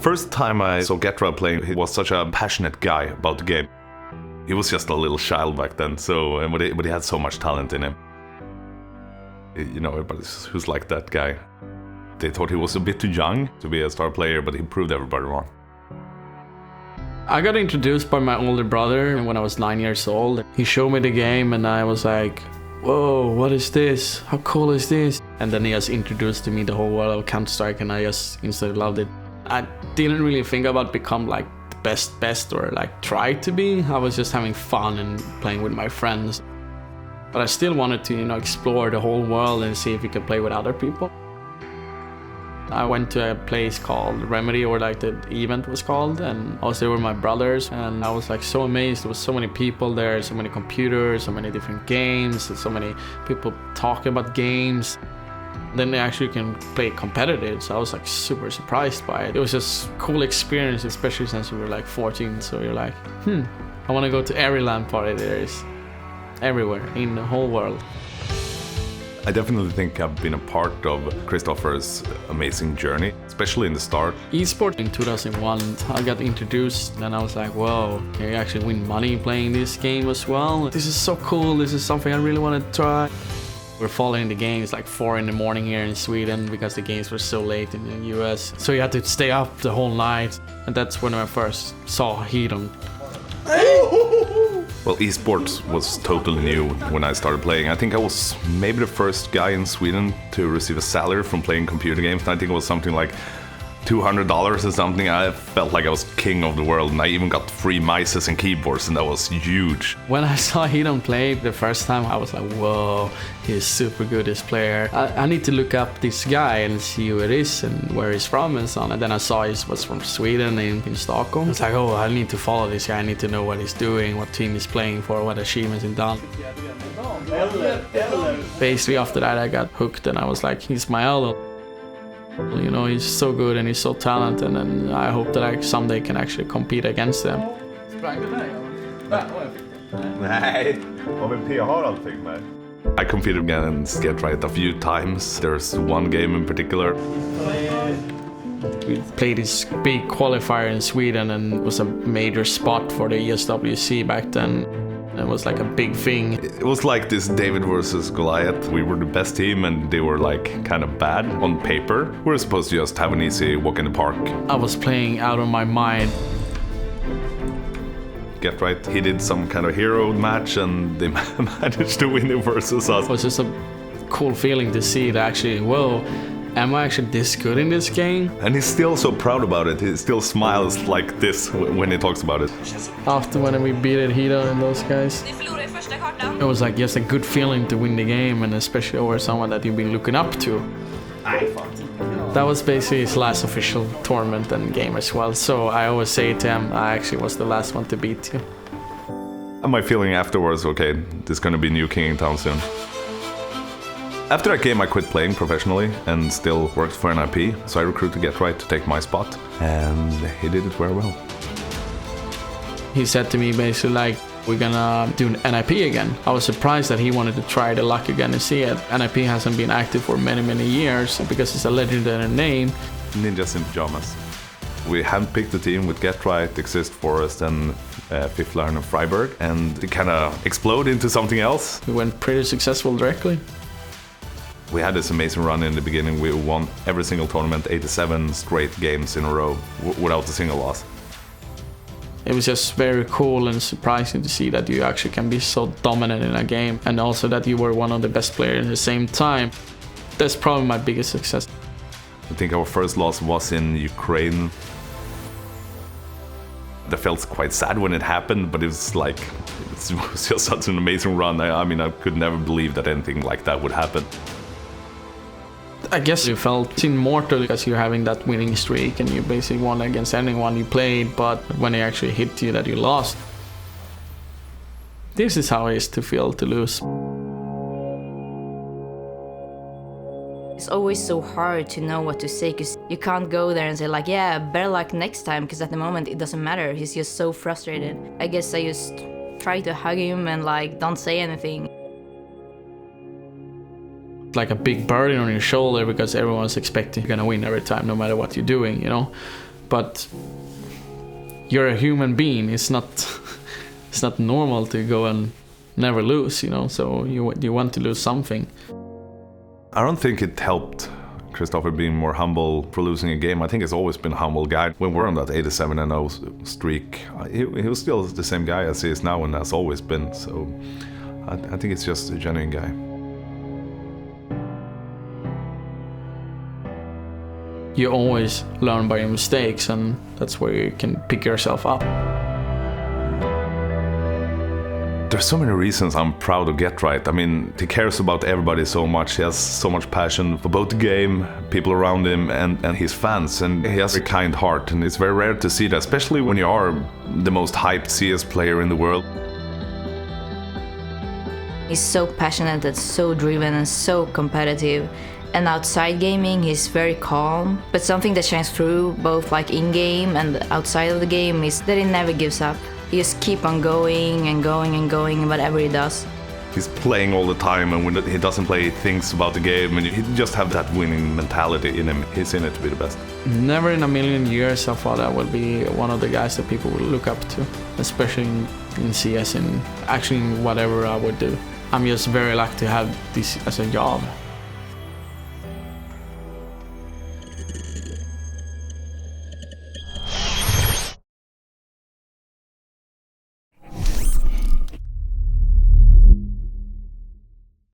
First time I saw Getra playing, he was such a passionate guy about the game. He was just a little child back then, but he had so much talent in him. You know, everybody who's like that guy. They thought he was a bit too young to be a star player, but he proved everybody wrong. I got introduced by my older brother when I was 9 years old. He showed me the game and I was like, whoa, what is this? How cool is this? And then he just introduced to me the whole world of Counter-Strike and I just instantly loved it. I didn't really think about become like the best or like try to be. I was just having fun and playing with my friends. But I still wanted to, you know, explore the whole world and see if we could play with other people. I went to a place called Remedy, or like the event was called, and I was there with my brothers and I was like so amazed. There was so many people there, so many computers, so many different games, so many people talking about games. Then they actually can play competitive, so I was like super surprised by it. It was just a cool experience, especially since we were like 14, so you're like, I want to go to every LAN party there is, everywhere, in the whole world. I definitely think I've been a part of Christopher's amazing journey, especially in the start. Esport in 2001, I got introduced and I was like, whoa, can you actually win money playing this game as well? This is so cool, this is something I really want to try. We're following the games like 4 in the morning here in Sweden because the games were so late in the US. So you had to stay up the whole night, and that's when I first saw Hedon. Well, esports was totally new when I started playing. I think I was maybe the first guy in Sweden to receive a salary from playing computer games. And I think it was something like $200 or something. I felt like I was king of the world, and I even got free mices and keyboards, and that was huge. When I saw Hedon play the first time, I was like, whoa, he's super good, this player. I need to look up this guy and see who it is and where he's from and so on. And then I saw he was from Sweden in Stockholm. I was like, oh, I need to follow this guy. I need to know what he's doing, what team he's playing for, what achievements he's done. Basically after that I got hooked and I was like, he's my idol. You know, he's so good and he's so talented, and I hope that I someday can actually compete against him. I competed against Getra a few times. There's one game in particular. We played this big qualifier in Sweden and it was a major spot for the ESWC back then. It was like a big thing. It was like this David versus Goliath. We were the best team and they were like kind of bad on paper. We were supposed to just have an easy walk in the park. I was playing out of my mind. Get right, he did some kind of hero match and they managed to win it versus us. It was just a cool feeling to see that actually, whoa, am I actually this good in this game? And he's still so proud about it. He still smiles like this when he talks about it. After when we beat it, Hedon and those guys, it was like just a good feeling to win the game, and especially over someone that you've been looking up to. That was basically his last official tournament and game as well. So I always say to him, I actually was the last one to beat you. And my feeling afterwards, okay, there's gonna be new king in town soon. After that game, I quit playing professionally and still worked for an IP, so I recruited GetRight to take my spot, and he did it very well. He said to me basically like, we're gonna do an NIP again. I was surprised that he wanted to try the luck again and see it. NIP hasn't been active for many years because it's a legendary name. Ninjas in Pyjamas. We handpicked the team with GetRight, Exist Forest and Fifth Line and Freiburg, and it kind of exploded into something else. We went pretty successful directly. We had this amazing run in the beginning. We won every single tournament, 87 straight games in a row, without a single loss. It was just very cool and surprising to see that you actually can be so dominant in a game, and also that you were one of the best players at the same time. That's probably my biggest success. I think our first loss was in Ukraine. That felt quite sad when it happened, but it was just such an amazing run. I mean, I could never believe that anything like that would happen. I guess you felt immortal because you're having that winning streak and you basically won against anyone you played, but when they actually hit you that you lost. This is how it is to feel to lose. It's always so hard to know what to say because you can't go there and say like, yeah, better luck next time, because at the moment it doesn't matter. He's just so frustrated. I guess I just try to hug him and like don't say anything. Like a big burden on your shoulder because everyone's expecting you're gonna win every time, no matter what you're doing, you know. but you're a human being. It's not it's not normal to go and never lose, you know. So you want to lose something. I don't think it helped Christopher being more humble for losing a game. I think he's always been a humble guy. When we're on that 87-0 streak, he was still the same guy as he is now and has always been. So I think it's just a genuine guy. You always learn by your mistakes, and that's where you can pick yourself up. There's so many reasons I'm proud of Get Right. I mean, he cares about everybody so much. He has so much passion for both the game, people around him, and his fans. And he has a kind heart, and it's very rare to see that, especially when you are the most hyped CS player in the world. He's so passionate and so driven and so competitive. And outside gaming, he's very calm. But something that shines through, both like in-game and outside of the game, is that he never gives up. He just keep on going and going and going, whatever he does. He's playing all the time, and when he doesn't play, he thinks about the game, and he just have that winning mentality in him. He's in it to be the best. Never in a million years I thought I would be one of the guys that people would look up to, especially in CS and actually in whatever I would do. I'm just very lucky to have this as a job.